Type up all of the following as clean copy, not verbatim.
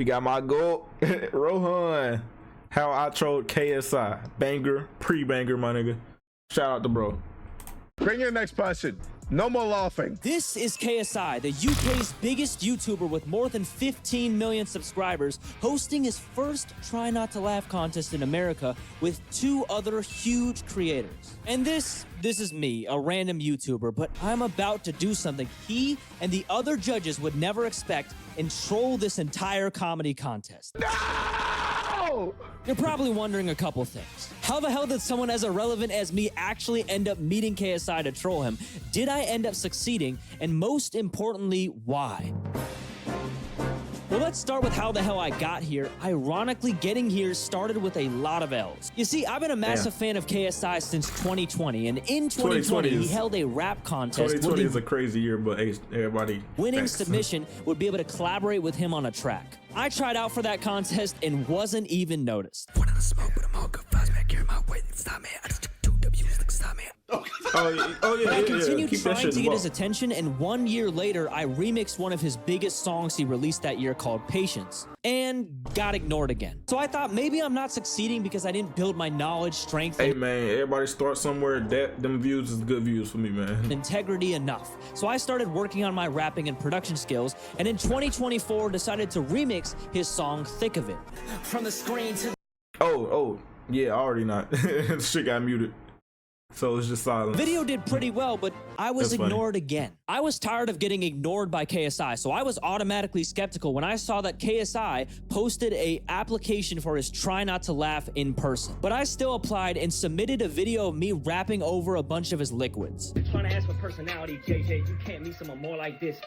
got my goal. Rohan. How I trolled KSI. Banger, pre-banger, my nigga. Shout out to bro. Bring your next person. No more laughing. This is KSI, the UK's biggest YouTuber with more than 15 million subscribers, hosting his first Try Not to Laugh contest in America with 2 other huge creators. And this is me, a random YouTuber, but I'm about to do something he and the other judges would never expect and troll this entire comedy contest. No! You're probably wondering a couple things. How the hell did someone as irrelevant as me actually end up meeting KSI to troll him? Did I end up succeeding? And most importantly, why? Well, let's start with how the hell I got here. Ironically, getting here started with a lot of L's. You see, I've been a massive fan of KSI since 2020, and in 2020, he held a rap contest. 2020 is a crazy year, but everybody... Winning submission would be able to collaborate with him on a track. I tried out for that contest and wasn't even noticed. I continued trying to get his attention, and 1 year later, I remixed one of his biggest songs he released that year called Patience, and got ignored again. So I thought maybe I'm not succeeding because I didn't build my knowledge, strength, Hey man, everybody start somewhere. Them views is good views for me, man. Integrity enough. So I started working on my rapping and production skills, and in 2024 decided to remix his song Thick of It. From the screen to Oh, yeah, already not. Shit got muted. So it's just silent. Video did pretty well, but I was ignored again. I was tired of getting ignored by KSI, so I was automatically skeptical when I saw that KSI posted a application for his Try Not to Laugh in person. But I still applied and submitted a video of me rapping over a bunch of his liquids. Trying to ask for personality, JJ. You can't meet someone more like this.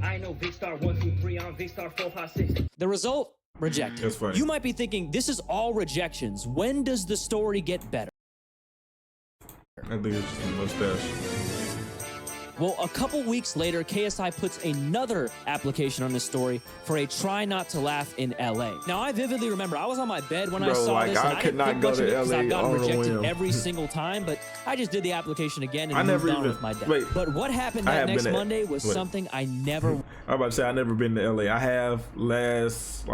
I know Big Star 1, 2, 3 on Big Star 4, 5, 6. The result? Rejected. That's funny. You might be thinking, this is all rejections. When does the story get better? I think it's just a mustache. Well, a couple weeks later, KSI puts another application on his story for a Try Not to Laugh in LA. Now, I vividly remember I was on my bed when I saw this, and I could not go to LA. I've gotten rejected every single time, but I just did the application again and moved on with my day. But what happened that next Monday was something I never... I'm about to say I never been to LA. I have last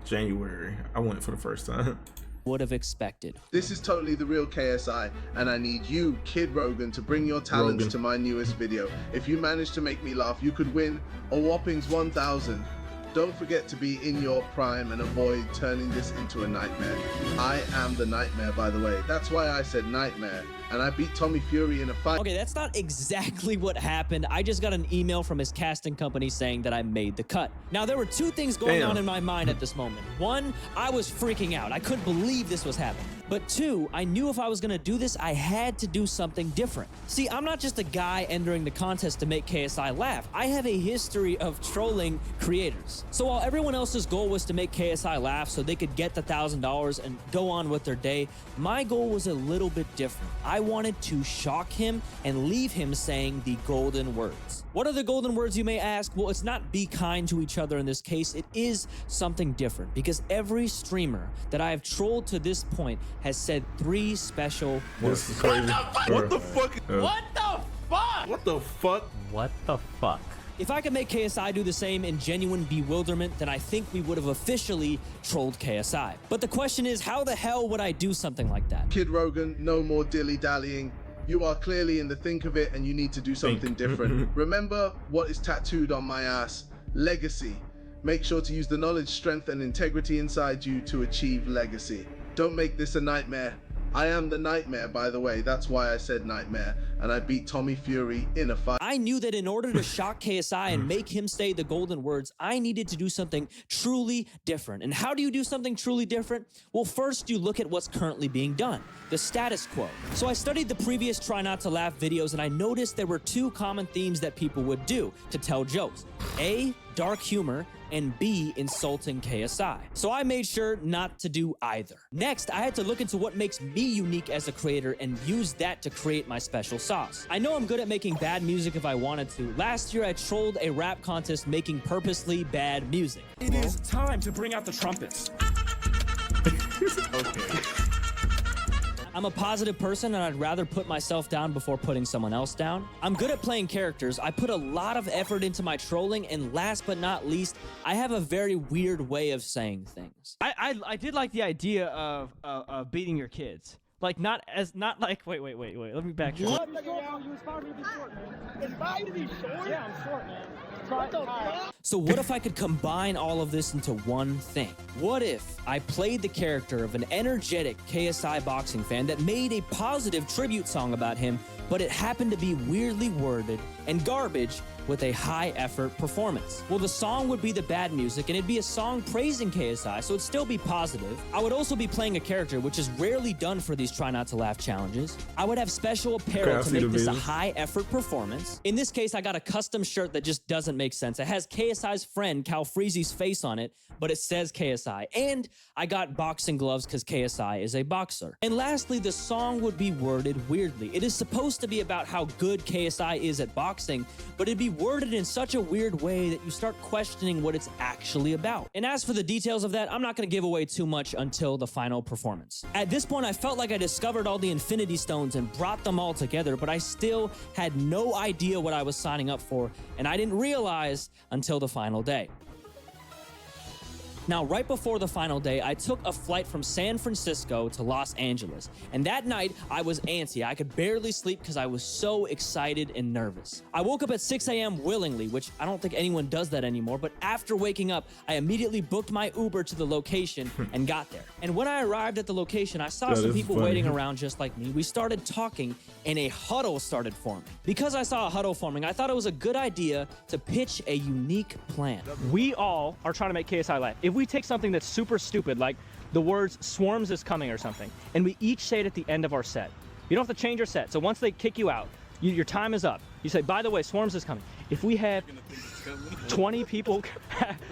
January. I went for the first time. Would have expected. This is totally the real KSI, and I need you, Kid Rogan, to bring your talents to my newest video. If you manage to make me laugh, you could win a whoppings 1,000. Don't forget to be in your prime and avoid turning this into a nightmare. I am the nightmare, by the way. That's why I said nightmare. And I beat Tommy Fury in a fight. Okay, that's not exactly what happened. I just got an email from his casting company saying that I made the cut. Now, there were 2 things going on in my mind at this moment. 1, I was freaking out. I couldn't believe this was happening. But 2, I knew if I was gonna do this, I had to do something different. See, I'm not just a guy entering the contest to make KSI laugh. I have a history of trolling creators. So while everyone else's goal was to make KSI laugh so they could get the $1,000 and go on with their day, my goal was a little bit different. I wanted to shock him and leave him saying the golden words. What are the golden words, you may ask? Well, it's not be kind to each other in this case. It is something different because every streamer that I have trolled to this point has said 3 special words. This is crazy. What the fuck? What the fuck? What the fuck? What the fuck? If I could make KSI do the same in genuine bewilderment, then I think we would have officially trolled KSI. But the question is, how the hell would I do something like that? Kid Rogan, no more dilly-dallying. You are clearly in the think of it and you need to do something different. Remember what is tattooed on my ass? Legacy. Make sure to use the knowledge, strength, and integrity inside you to achieve legacy. Don't make this a nightmare. I am the nightmare, by the way. That's why I said nightmare. And I beat Tommy Fury in a fight. I knew that in order to shock KSI and make him say the golden words, I needed to do something truly different. And how do you do something truly different? Well, first you look at what's currently being done, the status quo. So I studied the previous Try Not to Laugh videos and I noticed there were 2 common themes that people would do to tell jokes. A, dark humor, and B, insulting KSI. So I made sure not to do either. Next, I had to look into what makes me unique as a creator and use that to create my special sauce. I know I'm good at making bad music if I wanted to. Last year, I trolled a rap contest making purposely bad music. It is time to bring out the trumpets. Okay. I'm a positive person and I'd rather put myself down before putting someone else down. I'm good at playing characters. I put a lot of effort into my trolling, and last but not least, I have a very weird way of saying things. I did like the idea of beating your kids. Like not like wait, let me back you. What? You inspired me to be short, man. Inspired you to be short? Yeah, I'm short, man. What the fuck? So what if I could combine all of this into one thing? What if I played the character of an energetic KSI boxing fan that made a positive tribute song about him, but it happened to be weirdly worded and garbage with a high-effort performance? Well, the song would be the bad music, and it'd be a song praising KSI, so it'd still be positive. I would also be playing a character, which is rarely done for these Try Not to Laugh challenges. I would have special apparel to make this a high-effort performance. In this case, I got a custom shirt that just doesn't make sense. It has KSI's friend, Cal Freezy's face on it, but it says KSI. And I got boxing gloves because KSI is a boxer. And lastly, the song would be worded weirdly. It is supposed to be about how good KSI is at boxing, but it'd be worded in such a weird way that you start questioning what it's actually about. And as for the details of that, I'm not going to give away too much until the final performance. At this point, I felt like I discovered all the Infinity Stones and brought them all together, but I still had no idea what I was signing up for, and I didn't realize until the final day. Now, right before the final day, I took a flight from San Francisco to Los Angeles. And that night, I was antsy. I could barely sleep because I was so excited and nervous. I woke up at 6 a.m. willingly, which I don't think anyone does that anymore. But after waking up, I immediately booked my Uber to the location and got there. And when I arrived at the location, I saw some people waiting around just like me. We started talking and a huddle started forming. Because I saw a huddle forming, I thought it was a good idea to pitch a unique plan. We all are trying to make KSI laugh. If we take something that's super stupid, like the words "swarms is coming" or something, and we each say it at the end of our set, you don't have to change your set. So once they kick you out, your time is up. You say, by the way, swarms is coming. If we have 20 people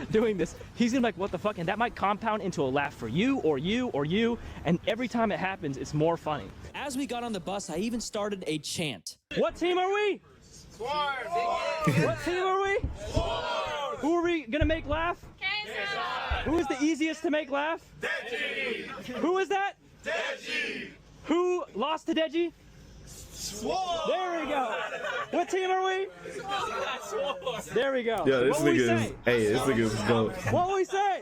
doing this, he's gonna be like, what the fuck? And that might compound into a laugh for you or you or you. And every time it happens, it's more funny. As we got on the bus, I even started a chant. What team are we? Swarm. What team are we? Swarm. Who are we gonna make laugh? KSI. Who is the easiest to make laugh? Deji. Who is that? Deji. Who lost to Deji? Swarm. There we go. What team are we? Swarm. There we go. Yeah, this What will we nigga say? is, hey, this nigga is dope. What will we say?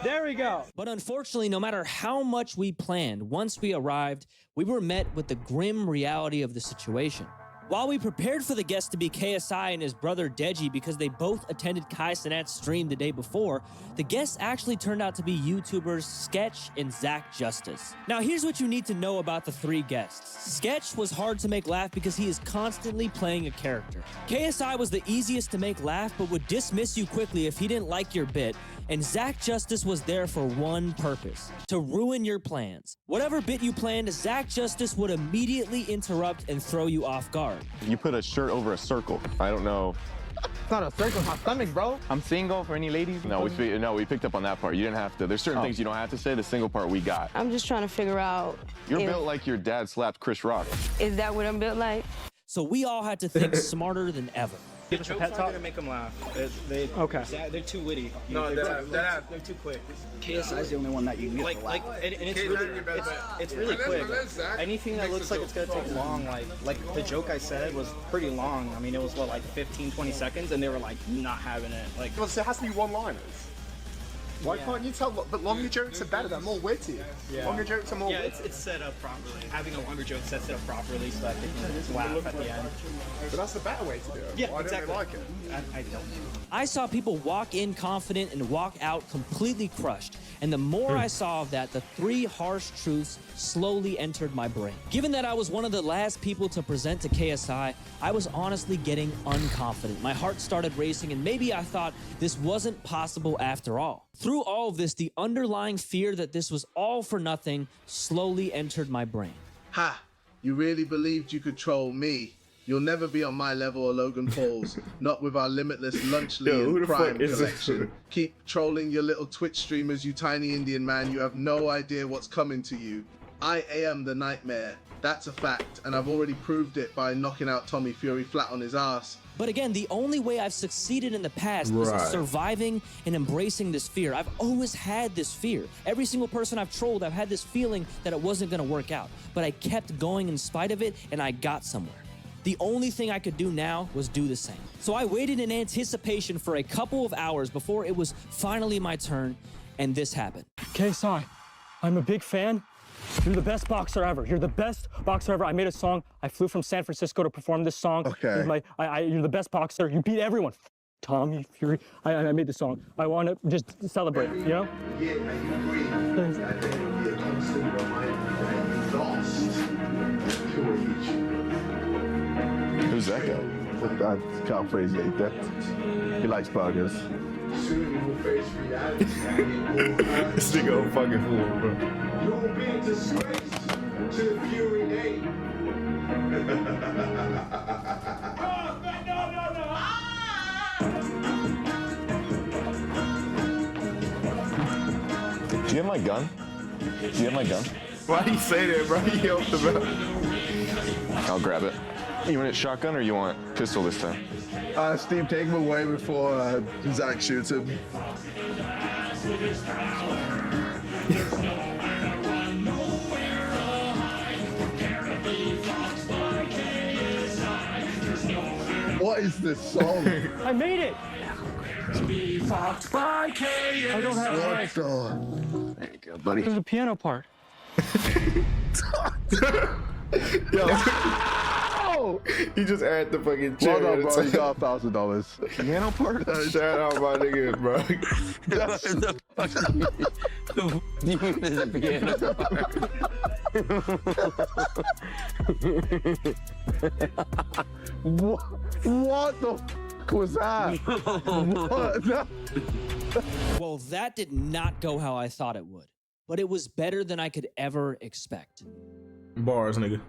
There we go. But unfortunately, no matter how much we planned, once we arrived, we were met with the grim reality of the situation. While we prepared for the guest to be KSI and his brother Deji because they both attended Kai Cenat's stream the day before, the guests actually turned out to be YouTubers Sketch and Zach Justice. Now here's what you need to know about the three guests. Sketch was hard to make laugh because he is constantly playing a character. KSI was the easiest to make laugh but would dismiss you quickly if he didn't like your bit. And Zach Justice was there for one purpose, to ruin your plans. Whatever bit you planned, Zach Justice would immediately interrupt and throw you off guard. You put a shirt over a circle. I don't know. It's not a circle, it's my stomach, bro. I'm single for any ladies. No, we picked up on that part. You didn't have to. There's certain things you don't have to say. The single part we got. I'm just trying to figure out. You're built like your dad slapped Chris Rock. Is that what I'm built like? So we all had to think smarter than ever. Give us a pet talk. Gonna make them laugh. Okay. They're too witty. No, they're too quick. KSI's the only one that you need to laugh. And it's really quick. Anything that looks like it's gonna take long, like the joke I said was pretty long. I mean, it was what, like 15, 20 seconds, and they were like not having it. Like, Well, so it has to be one-liners. Why can't you tell? But longer jokes are better. They're more witty. Longer jokes are more witty. it's set up properly. Having a longer joke sets it up properly so that they can laugh at the end. But that's the better way to do it. Yeah, Why exactly. don't they like it? I don't. I saw people walk in confident and walk out completely crushed. And the more I saw of that, the three harsh truths slowly entered my brain. Given that I was one of the last people to present to KSI, I was honestly getting unconfident. My heart started racing, and maybe I thought this wasn't possible after all. Through all of this, the underlying fear that this was all for nothing slowly entered my brain. Ha! You really believed you could troll me? You'll never be on my level or Logan Paul's, not with our limitless lunch who the Prime fuck is this? collection. Keep trolling your little Twitch streamers, you tiny Indian man. You have no idea what's coming to you. I am the nightmare. That's a fact, and I've already proved it by knocking out Tommy Fury flat on his ass. But again, the only way I've succeeded in the past is surviving and embracing this fear. I've always had this fear. Every single person I've trolled, I've had this feeling that it wasn't gonna work out. But I kept going in spite of it, and I got somewhere. The only thing I could do now was do the same. So I waited in anticipation for a couple of hours before it was finally my turn, and this happened. KSI, I'm a big fan. You're the best boxer ever. You're the best boxer ever. I made a song. I flew from San Francisco to perform this song. Okay. You're the best boxer. You beat everyone. Tommy Fury. I made the song. I want to just celebrate, you know? Yeah, and you agree. And then it'll be a constant reminder that you lost to each. Who's that guy? I can't phrase it. He likes burgers. Soon you will face reality. This nigga a fucking fool, bro. You will be disgraced to the Fury name. Do you have my gun? Do you have my gun? Why do you say that, bro? He helped him out. I'll grab it. You want it shotgun or you want pistol this time? Steve, take him away before Zach shoots him. What is this song? I made it. I don't have What the? There you go, buddy. There's a piano part. Yo. He just added the fucking chair. Well done, bro. You got $1,000. Piano part? Shout out my niggas, bro. There's a piano What the f was that? What? Well, that did not go how I thought it would, but it was better than I could ever expect. Bars, nigga.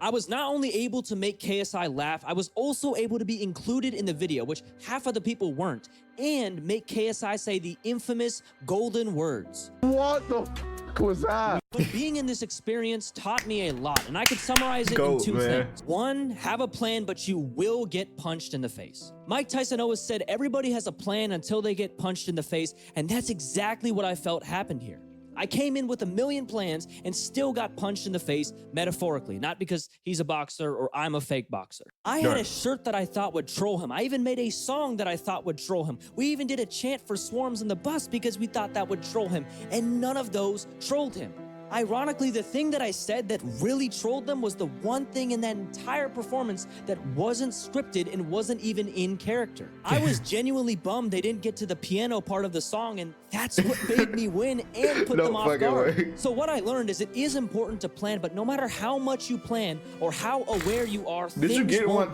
I was not only able to make KSI laugh, I was also able to be included in the video, which half of the people weren't, and make KSI say the infamous golden words. What the f was that? But being in this experience taught me a lot, and I could summarize it in two things. One, have a plan, but you will get punched in the face. Mike Tyson always said everybody has a plan until they get punched in the face, and that's exactly what I felt happened here. I came in with a million plans and still got punched in the face, metaphorically, not because he's a boxer or I'm a fake boxer. I had a shirt that I thought would troll him. I even made a song that I thought would troll him. We even did a chant for Swarms in the bus because we thought that would troll him, and none of those trolled him. Ironically, the thing that I said that really trolled them was the one thing in that entire performance that wasn't scripted and wasn't even in character. I was genuinely bummed they didn't get to the piano part of the song, and that's what made me win and put them off guard. So what I learned is it is important to plan, but no matter how much you plan or how aware you are, did you get $1,000,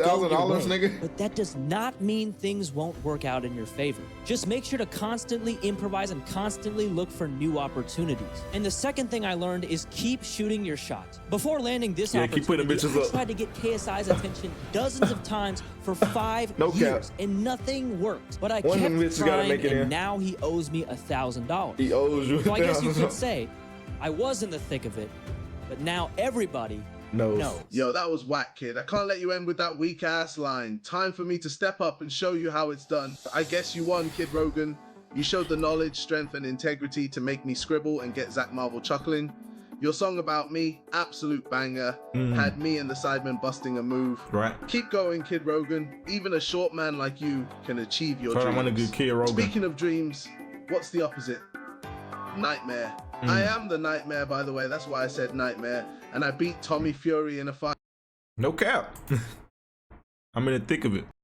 nigga? But that does not mean things won't work out in your favor. Just make sure to constantly improvise and constantly look for new opportunities. And the second thing I learned is keep shooting your shot. Before landing this opportunity, I tried to get KSI's attention dozens of times for 5 years, and nothing worked. But I kept trying, and now he owes me $1,000. He owes you. So I guess you could say I was in the thick of it, but now everybody knows. Yo, that was whack, kid. I can't let you end with that weak ass line. Time for me to step up and show you how it's done. I guess you won, Kid Rogan. You showed the knowledge, strength, and integrity to make me scribble and get Zach Marvel chuckling. Your song about me, absolute banger, had me and the Sidemen busting a move. Right. Keep going, Kid Rogan. Even a short man like you can achieve your dreams. I'm gonna do Kid Rogan. Speaking of dreams, what's the opposite? Nightmare. I am the nightmare, by the way. That's why I said nightmare. And I beat Tommy Fury in a fight. No cap. I'm in the thick of it.